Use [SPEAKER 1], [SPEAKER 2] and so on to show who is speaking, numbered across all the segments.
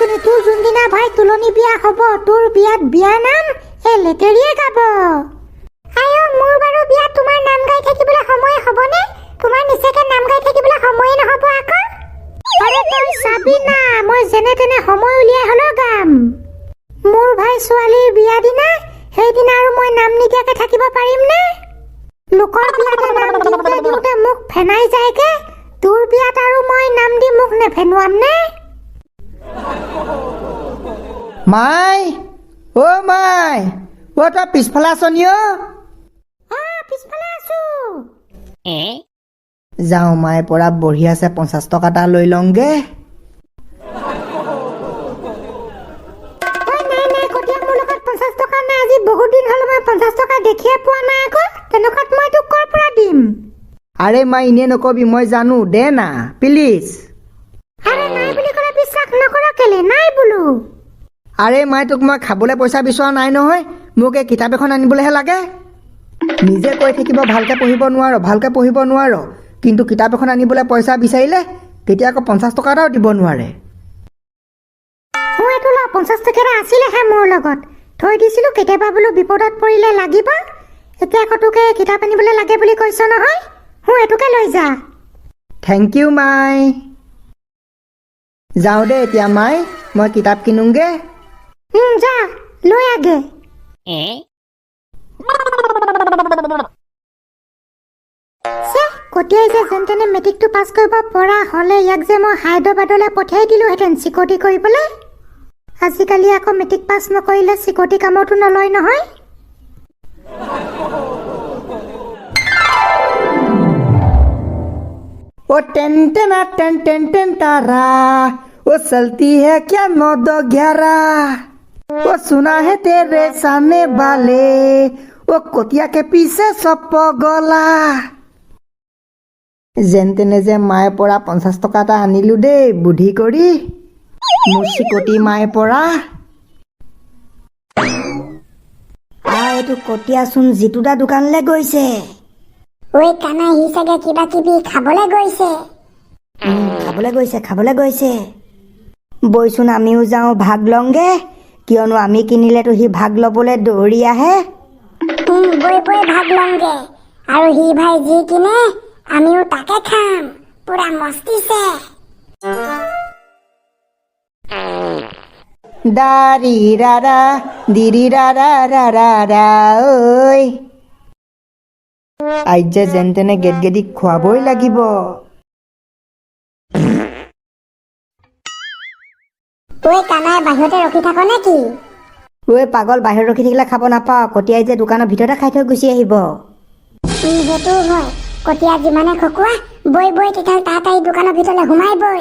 [SPEAKER 1] কিন্তু তোৰ যোনদিনা ভাই তুলনি বিয়া হ'ব তোৰ বিয়াত বিয়া নাম এই লেটেৰিয়ে গাব। আয়ো মোৰ বাৰু বিয়াত তোমাৰ নাম গাই থাকিবলৈ সময় হ'বনে? তোমাৰ নিচাকে নাম গাই থাকিবলৈ সময় নহ'ব আকৌ। আৰে তই চাবি না মই যেনে তেনে সময় উলিয়াই হ'লেও গাম। মোৰ ভাই ছোৱালীৰ বিয়া দিনা সেইদিনা আৰু মই নাম নিদিয়াকে থাকিব পাৰিম নে? লোকৰ বিয়াতে নাম দিওঁতে দিওঁতে মুখ ফেনাই যায়গে, তোৰ বিয়াত আৰু মই নাম দি মুখ নেফেনুৱাম নে?
[SPEAKER 2] মাই মাই তই পিছফালে আছনি
[SPEAKER 1] পিছফালে আছো।
[SPEAKER 2] যাওঁ মায়ে পৰা বহি আছে 50 টকা এটা লৈ লওঁগে।
[SPEAKER 1] নাই কতিয়া মোৰ লগত 50 টকা নাই। আজি বহুত দিন হ'ল মই 50 টকা দেখিয়ে পোৱা নাই আকৌ। তেনেকুৱাত মই তোক ক'ৰ পৰা দিম?
[SPEAKER 2] আৰে মাই এনে নকবি, মই জানো, দে না প্লিজ।
[SPEAKER 1] আৰে নাই বুলি ক'লে বিশ্বাস নকৰ কেলে? নাই বোলো।
[SPEAKER 2] আৰে মাই তোক মই খাবলৈ পইচা বিচৰা নাই নহয়, মোক এই কিতাপ এখন আনিবলৈহে লাগে। নিজে কৈ থাকিব ভালকৈ পঢ়িব নোৱাৰ, কিন্তু কিতাপ এখন আনিবলৈ পইচা বিচাৰিলে তেতিয়া আকৌ 50 টকা এটাও দিব নোৱাৰে।
[SPEAKER 1] এইটো 50 টকা এটা আছিলেহে মোৰ লগত, থৈ দিছিলোঁ কেতিয়াবা বোলো বিপদত পৰিলে লাগিব। এতিয়া আকৌ তোকে কিতাপ আনিবলৈ লাগে বুলি কৈছ নহয়, এইটোকে লৈ যা।
[SPEAKER 2] Thank you my. যাওঁ দে এতিয়া মাই, মই কিতাপ কিনোগে।
[SPEAKER 1] যা লৈ আগে। কতিয়াই যে যেন তেনে মেট্ৰিকটো পাছ কৰিব পৰা হ'লে ইয়াক যে মই হায়দৰাবাদলৈ পঠিয়াই দিলোহেঁতেন চিকটি কৰিবলৈ। আজিকালি আকৌ মেট্ৰিক পাছ নকৰিলে চিকটি কামতো নলয় নহয়।
[SPEAKER 2] ओ टेन टेना टेन टेन टेन तारा, वो चलती है क्या 9-2-11, वो सुना है तेरे सामने वाले, वो कटिया के पीछे सब पगला। যেন তেনে যে মায়ে পৰা 50 টকা এটা আনিলো দেই বুদ্ধি কৰি, মোৰ চিকটি মায়ে পৰা। এইটো কটিয়াচোন জিতুদা দোকানলৈ গৈছে।
[SPEAKER 1] ঐ কানা সি চাগে কিবা কিবি খাবলৈ গৈছে।
[SPEAKER 2] খাবলৈ গৈছে। বৈচোন আমিও যাওঁ ভাগ লওঁগে, কিয়নো আমি কিনিলেতো সি ভাগ ল'বলৈ দৌৰি আহে।
[SPEAKER 1] বৈ ভাগ লওঁগে, আৰু সি ভাই যি কিনে আমিও তাকে খাম, পুৰা মস্তিছে।
[SPEAKER 2] দাৰি ৰাৰা দিৰি ৰাৰা ৰাৰা ৰা ঐ, আইজ যে যেন তেনে গেদগেদিক খুৱাবই লাগিব।
[SPEAKER 1] ঐ কানাই বাহিৰতে ৰখি থাক নেকি?
[SPEAKER 2] পাগল, বাহিৰত ৰখি থাকিলে খাব নাপাওঁ, কটিয়াই যে দোকানৰ ভিতৰতে খাই থৈ গুচি আহিব।
[SPEAKER 1] সেইটো হয়, কতিয়া যিমানে খকুৱা বৈ তেতিয়াহ'লে তাড়াতাড়ি দোকানৰ ভিতৰলৈ সোমাই বৈ।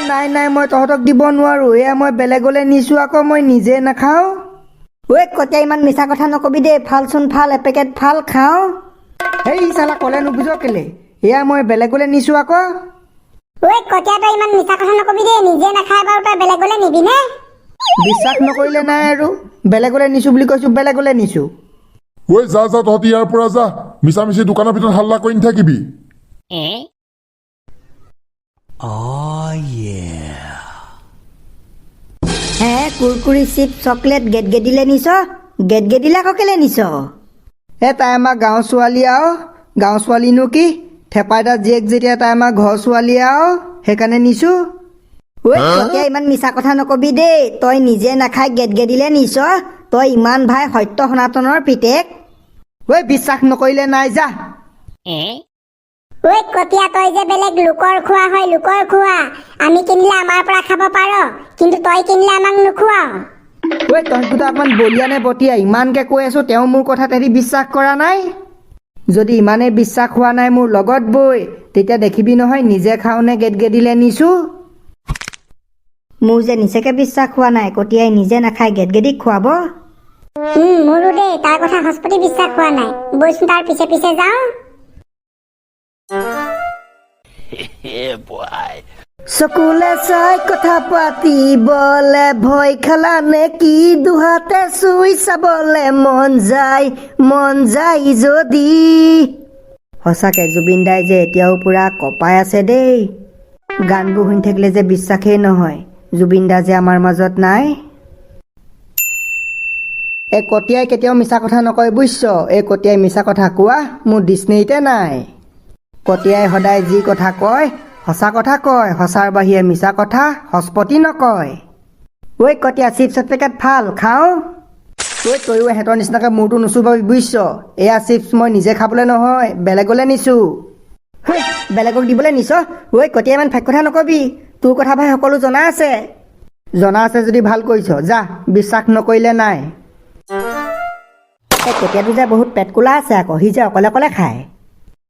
[SPEAKER 2] নাই মই তহঁতক দিব নোৱাৰো, এয়া মই বেলেগলৈ নিছো, আকৌ মই নিজে নাখাওঁ। কতিয়া ইমান মিছা কথা নকবি দেই, ফালচোন ফাল, এপেকেট ফাল খাওঁ। সেই চালা ক'লে নুবুজ কেলে, এয়া মই বেলেগলৈ নিছো আকৌ।
[SPEAKER 1] কতিয়া তই ইমান মিছা কথা নকবি দেই, নিজে নাখাই বাৰু তই বেলেগলৈ নিবি নে?
[SPEAKER 2] বিশ্বাস নকৰিলে নাই আৰু, বেলেগলৈ নিছো বুলি কৈছো, বেলেগলৈ নিছো।
[SPEAKER 3] যা তহঁতি ইয়াৰ পৰা যা, মিছা মিছি দোকানৰ ভিতৰত হাল্লা কৰি নাথাকিবি।
[SPEAKER 2] কুৰকুৰি চিপ চকলেট গেদগেদিলে নিছ, গেদগেদিলে আকৌ কেলে নিছ? তাই আমাৰ গাঁৱৰ ছোৱালী আৰু, গাঁৱৰ ছোৱালীনো কি, থেপাইটা জীয়েক যেতিয়া তাই আমাৰ ঘৰৰ ছোৱালী আৰু, সেইকাৰণে নিছো। তই ইমান মিছা কথা নকবি দেই, তই নিজে নাখাই গেদগেদিলে নিছ, তই ইমান ভাই সত্য সনাতনৰ পিতেক। বিশ্বাস নকৰিলে নাই, যা।
[SPEAKER 1] কতিয়া তই যে বেলেগ লোকৰ খোৱা হয়, লোকৰ খোৱা। আমি কিনিলে আমাৰ পৰা খাব পাৰ, কিন্তু তই কিনিলে আমাক নোখোৱাও।
[SPEAKER 2] তহঁত অকমান বলিয়া নে বতিয়া, ইমানকে কৈ আছো, তেওঁ মোৰ কথাত হেৰি বিশ্বাস কৰা নাই। যদি ইমানেই বিশ্বাস হোৱা নাই মোৰ লগত বৈ, তেতিয়া দেখিবি নহয় নিজে খাওঁ নে গেদগেদিলে নিছো। মোৰ যে নিচেকে বিশ্বাস হোৱা নাই, কতিয়াই নিজে নাখাই গেদগেদিক খুৱাব।
[SPEAKER 1] মোৰো দেই তাৰ কথা হস্পতি বিশ্বাস হোৱা নাই, বৈচোন তাৰ পিছে পিছে যাওঁ।
[SPEAKER 2] চকুলে চাই কথা পাতিবলে ভয় খালা নে কি, দুহাতে চুই চাবলে মন যায় যদি। সঁচাকে জুবিন দাই যে এতিয়াও পুৰা কপাই আছে দেই। গানবোৰ শুনি থাকিলে যে বিশ্বাসেই নহয় জুবিন দা যে আমাৰ মাজত নাই। এই কটীয়াই কেতিয়াও মিছা কথা নকয় বুজিছ। এই কটীয়াই মিছা কথা কোৱা মোৰ ডিক্সনেৰীতে নাই। কটীয়াই সদায় যি কথা কয় সঁচা কথা কয়, সঁচাৰ বাহিৰে মিছা কথা হস্পতি নকয়। ঐ কটীয়া চিপছ পেকেট ভাল খাওঁ। ঐ তয়ো এহেঁতৰ নিচিনাকৈ মূৰটো নুচুবাবি বুজিছ। এয়া চিপছ মই নিজে খাবলৈ নহয় বেলেগলৈ নিছোঁ। বেলেগক দিবলৈ নিছ? ঐ কটীয়া ইমান ফেক কথা নকবি, তোৰ কথা ভাই সকলো জনা আছে। জনা আছে যদি ভাল কৰিছ, যা বিশ্বাস নকৰিলে নাই। এই কটীয়াটো যে বহুত পেটকোলা আছে আকৌ, সি যে অকলে অকলে খায়।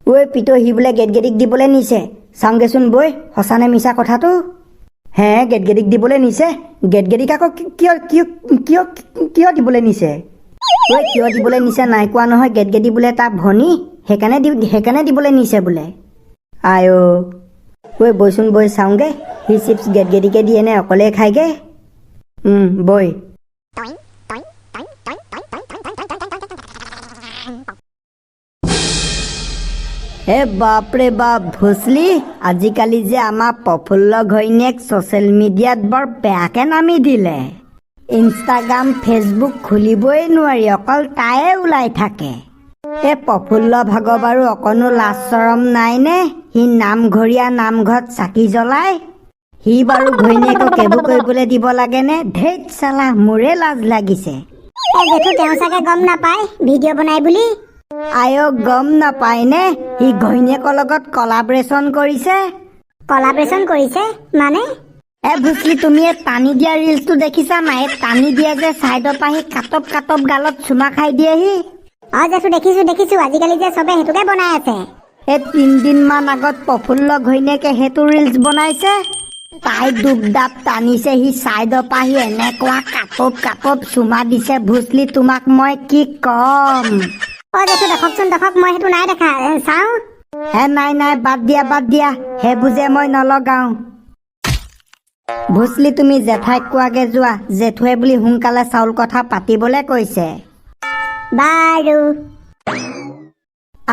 [SPEAKER 2] ঐ পিতো সি বোলে গেটগেদিক দিবলৈ নিছে, চাওঁগেচোন বৈ সঁচানে মিছা কথাটো। হে গেটগেদিক দিবলৈ নিছে? গেটগেদিক আকৌ কিয় কিয় কিয় কিয় দিবলৈ নিছে? ঐ কিয় দিবলৈ নিছে নাই কোৱা নহয়, গেটগেদি বোলে তাৰ ভনী, সেইকাৰণে দিবলৈ নিছে বোলে। আই ঐ বৈচোন বৈ চাওঁগে সি চিপছ গেটগেদিকে দিয়ে নে অকলে খায়গে। বৈ। হে বাপৰে বাপ ভোচলি, আজিকালি যে আমাৰ প্ৰফুল্ল ঘৈণীয়েক ছ'চিয়েল মিডিয়াত বৰ বেয়াকে নামি দিলে। ইনষ্টাগ্ৰাম ফেচবুক খুলিবই নোৱাৰি, অকল তায়ে ওলাই থাকে। এই প্ৰফুল্ল ভাগৰ বাৰু অকণো লাজ চৰম নাইনে? সি নামঘৰীয়া নামঘৰত চাকি জ্বলায়। সি বাৰু ঘৈণীয়েকক এইবোৰ কৰিবলৈ দিব লাগেনে? ধেইত চালা মোৰে লাজ লাগিছে।
[SPEAKER 1] জেঠু তেওঁ চাগে গম নাপায় ভিডিঅ' বনাই বুলি।
[SPEAKER 2] আই গম নাপায়নে? সি ঘৈণীয়েকৰ লগত কলাবৰেশ্যন কৰিছে।
[SPEAKER 1] কলাবৰেশ্যন কৰিছে মানে?
[SPEAKER 2] ভুচলি তুমি এই টানি দিয়া ৰিলচটো দেখিছা নাই? এই টানি দিয়ে যে ছাইডৰ পৰা সি কাটপ কাটপ গালত চুমা খাই দিয়েহি।
[SPEAKER 1] জেঠু দেখিছো আজিকালি যে চবে সেইটোকে বনাই আছে।
[SPEAKER 2] এই 3 দিনমান আগত প্ৰফুল্ল ঘৈণীয়েকে সেইটো ৰিলচ বনাইছে। তাই দুপ দাপ টানিছে, সি ছাইডৰ পৰা সি এনেকুৱা কাটপ কাটপ চুমা দিছে। ভুচলি তোমাক মই কি কম।
[SPEAKER 1] জেঠু দেখক মই সেইটো নাই দেখা, চাওঁ।
[SPEAKER 2] নাই বাদ দিয়া সেইবোৰ যে মই নলগাওঁ। ভুচলি তুমি জেঠাইক কোৱাগে যোৱা, জেঠুৱে বুলি সোনকালে চাউল কথা পাতিবলৈ কৈছে।
[SPEAKER 1] বাৰু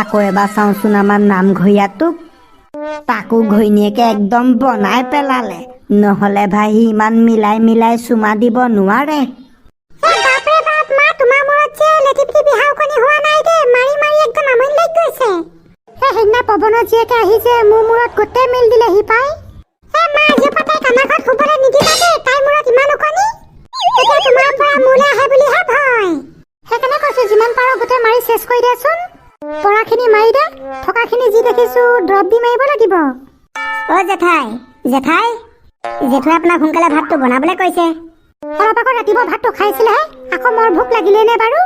[SPEAKER 2] আকৌ এবাৰ চাওঁচোন আমাৰ নামঘৰীয়াটোক। তাকো ঘৈণীয়েকে একদম বনাই পেলালে, নহ'লে ভাই সি ইমান মিলাই চুমা দিব নোৱাৰে।
[SPEAKER 1] সেইদিনা পৱনৰ জীয়েকে আহি যে মোৰ মূৰত গোটেই মেল দিলে সি পাই। শুবলৈ নিদিবা দেই, তাইৰ মূৰত ইমান ওকনি। এতিয়া তোমাৰ পৰা মোলৈ আহে বুলিহে ভয়। সেইকাৰণে কৈছো যিমান পাৰো গোটেই মাৰি চেছ কৰি দেচোন। পৰাখিনি মাৰি দে, থকাখিনি যি দেখিছো ড্ৰপ দি মাৰিব লাগিব। জেঠুৱে আপোনাক সোনকালে ভাতটো বনাবলৈ কৈছে। অলপ আগত ৰাতিপুৱা ভাতটো খাইছিলেহে, আকৌ মোৰ ভোক লাগিলে নে বাৰু?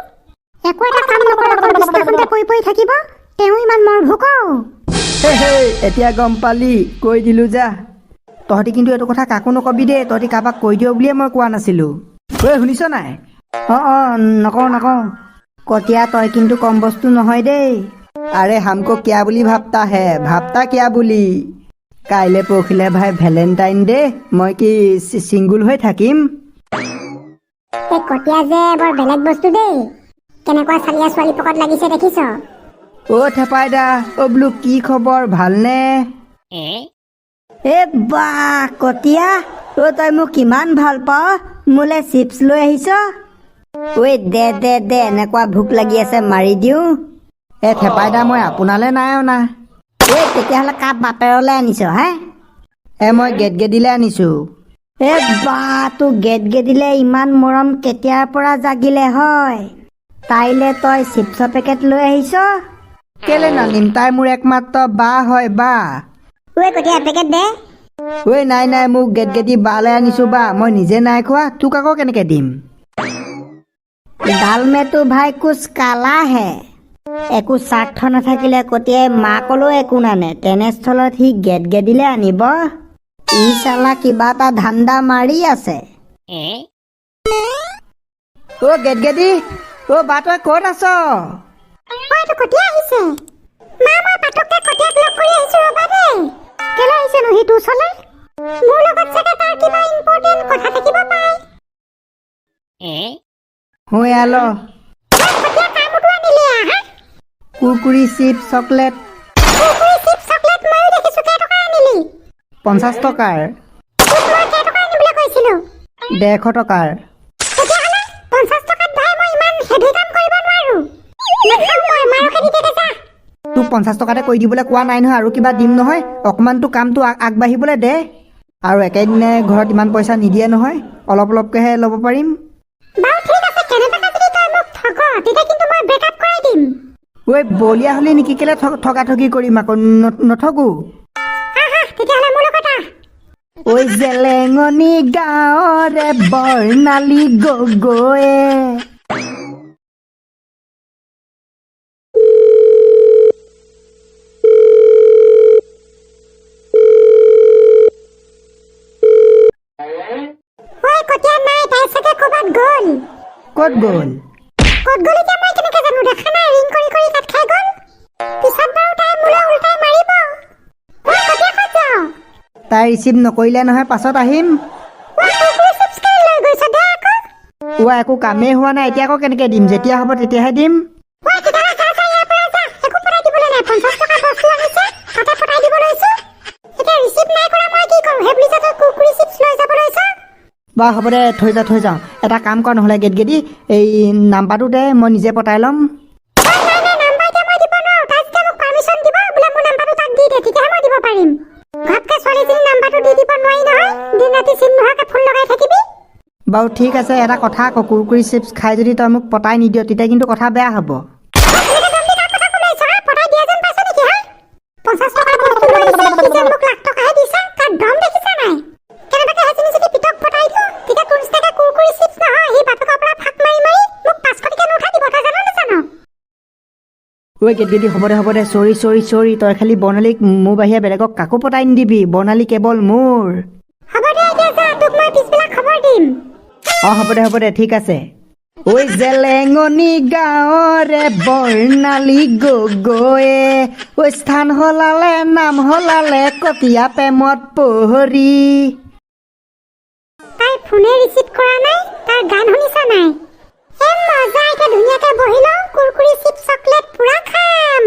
[SPEAKER 1] একো এটা কাম নকৰে, অকল বিছনাখনতে পৰি থাকিব। তেওঁ ইমান মোৰ ভোক।
[SPEAKER 2] এতিয়া গম পালি, কৈ দিলো যা। তহঁতি কিন্তু এইটো কথা কাকো নকবি দেই, তহঁতি কাৰোবাক কৈ দিয় বুলিয়ে মই কোৱা নাছিলো। শুনিছ নাই? নকওঁ। কটীয়া তই কিন্তু কম বস্তু নহয় দেই। আৰে হামকো কিয়া বুলি ভাবতা হে, ভাবতা কিয়া বুলি। কাইলৈ পৰহিলে ভাই ভেলেণ্টাইন ডে, মই কি চিংগুল হৈ থাকিম?
[SPEAKER 1] এই কটীয়া যে বৰ বেলেগ বস্তু দেই। কেনেকুৱা চালিয়া ছোৱালী পকত লাগিছে দেখিছ?
[SPEAKER 2] থেপাই দা, বোলো কি খবৰ, ভালনে? বা কটীয়া, তই মোক কিমান ভাল পাৱ, মোলৈ চিপছ লৈ আহিছ। দে এনেকুৱা ভোক লাগি আছে মাৰি দিওঁ। থেপাই দা মই আপোনালৈ নাই অনা। তেতিয়াহ'লে কাপ বাপেৰলৈ আনিছ হে? মই গেটগেদিলৈ আনিছো। তোৰ গেটগেদিলে ইমান মৰম কেতিয়াৰ পৰা জাগিলে হয়? তাইলে তই চিপছৰ পেকেট লৈ আহিছ? কেলে নানিম, তাই মোৰ একমাত্ৰ বা হয় বা।
[SPEAKER 1] কটীয়া পেকেট দে।
[SPEAKER 2] নাই মোক গেটগেদি বালৈ আনিছো বা, মই নিজে নাই খোৱা, তোক আকৌ কেনেকে দিম? ডাল মে তো ভাই কুছ কালা হে। একো স্বাৰ্থ নাথাকিলে কটীয়াই মাকলৈও একো নানে, তেনেস্থলত সি গেটগেদিলে আনিব। ই চালা কিবা এটা ধান্দা মাৰি আছে। গেটগেদি, বা তই ক'ত আছ?
[SPEAKER 1] কটীয়া আহিছে। মই পাতককে কটীয়াক লগ কৰি আহিছো, ৰ'বা দেই। কেলে আহিছেনো সি তোৰ ওচৰলৈ? মোৰ লগত চাগে তাৰ কিবা ইম্পৰ্টেণ্ট কথা থাকিব পাৰে।
[SPEAKER 2] কুৰকুৰি চিপছ চকলেট 50 টকাৰ
[SPEAKER 1] তোক মই কেইটকা আনিবলৈ কৈছিলো
[SPEAKER 2] 150 টকাৰ
[SPEAKER 1] তেতিয়াহ'লে 50 টকাত ভাই মই ইমান হেভি কাম কৰিব নোৱাৰো নাখাওঁ মই মাৰো খেদি থাকে যা
[SPEAKER 2] তোক 50 টকাতে কৰি দিবলৈ কোৱা নাই নহয় আৰু কিবা দিম নহয় অকণমানতো কামটো আগবাঢ়িবলৈ দে আৰু একেদিনাই ঘৰত ইমান পইচা নিদিয়ে নহয় অলপ অলপকৈহে ল'ব পাৰিম
[SPEAKER 1] বাৰু ঠিক আছে কেনেবাকৈ যদি তই মোক ঠগ তেতিয়া কিন্তু মই ব্ৰেকআপ কৰাই দিম
[SPEAKER 2] ঐ বলিয়া হ'লি নেকি কেলে ঠগাঠগি কৰিম আকৌ নঠগো
[SPEAKER 1] হা তেতিয়াহ'লে মোৰ লগত আহ
[SPEAKER 2] ঐ জেলেঙনি গাঁৱৰে বৰ্ণালী গগৈয়ে
[SPEAKER 1] ঐ কতিয়া নাই তাই চাগে ক'ৰবাত গ'ল
[SPEAKER 2] ক'ত গ'ল
[SPEAKER 1] ক'ত গ'ল এতিয়া মই কেনেকৈ জানো দেখা নাই ৰিং কৰি কৰি কাট খাই গ'ল পিছত বাৰু তাই মোলৈ উল্টাই মাৰিব ঐ কতিয়া ক'ত যাৱ
[SPEAKER 2] তাই ৰিচিভ নকৰিলে নহয় পাছত আহিম
[SPEAKER 1] ঐ কুকুৰ চিপছ কেলে লৈ গৈছ দে আকৌ
[SPEAKER 2] একো কামেই হোৱা নাই এতিয়া আকৌ কেনেকৈ দিম যেতিয়া হ'ব তেতিয়াহে দিম
[SPEAKER 1] ঐ তেতিয়াহ'লে যা যা ইয়াৰ পৰা যা একো পঠাই দিবলৈ নাই 50 টকা বস্তু আনিছে তাতে পঠাই দিব লৈছো এতিয়া ৰিচিভ নাই কৰা মই কি কৰোঁ সেই বুলি যে তই কুকুৰ চিপছ লৈ যাব লৈছ
[SPEAKER 2] বাৰু হ'ব দে থৈ যাওঁ এটা কাম কৰ নহ'লে গেদি এই নাম্বাৰটো দে মই নিজে পতাই ল'ম
[SPEAKER 1] নাই নাম্বাৰ এতিয়া মই দিব নোৱাৰো তাই যেতিয়া মোক পাৰ্মিশ্যন দিব বোলে মোৰ নাম্বাৰটো তাক দি দে তেতিয়াহে মই দিব পাৰিম ঘপকে ছোৱালীজনীৰ নাম্বাৰটো দি দিব নোৱাৰি নহয় দিন ৰাতি চিম নোহোৱাকৈ ফোন লগাই থাকিবি
[SPEAKER 2] বাৰু ঠিক আছে এটা কথা আকৌ কুৰকুৰি চিপছ খাই যদি তই মোক পতাই নিদিয় তেতিয়া কিন্তু কথা বেয়া হ'ব
[SPEAKER 1] এনেকৈ দম দি কাৰ কথা শুনাইছ হা পঠাই দিয়া যেন পাইছ নেকি হা 50 টকাৰ বস্তু লৈ আহিছে সি যেন মোক লাখ টকাহে দিছে তাৰ দম দেখিছা নাই কেনেবাকৈ সেইজনী যদি পিতক পঠাই দিওঁ তেতিয়া কোনষ্টাকে কুৰকুৰি চিপছ নহয় সি বাপেকৰ পৰা ফাক মাৰি মাৰি মোক 500 টকীয়া নোট দিব তই জানো নাজানো
[SPEAKER 2] ঐ গেদি হ'ব দে চৰি তই খালি বৰ্ণালীক মোৰ বাহিৰে বেলেগক কাকো পতাই নিদিবি বৰ্ণালী কেৱল মোৰ
[SPEAKER 1] হ'ব দে এতিয়া যা তোক মই পিছবেলা খবৰ দিম
[SPEAKER 2] অঁ হ'ব দে ঠিক আছে ঐ জেলেঙনি গাঁৱৰে বৰ্ণালী গগৈয়ে ঐ স্থান সলালে নাম সলালে কটীয়া প্ৰেমত পহৰি
[SPEAKER 1] তাই ফোনে ৰিচিভ কৰা নাই তাৰ গান শুনিছা নাই মজা এতিয়া ধুনীয়াকৈ বহি লওঁ কুৰকুৰি চিপছ চকলেট পুৰা খাম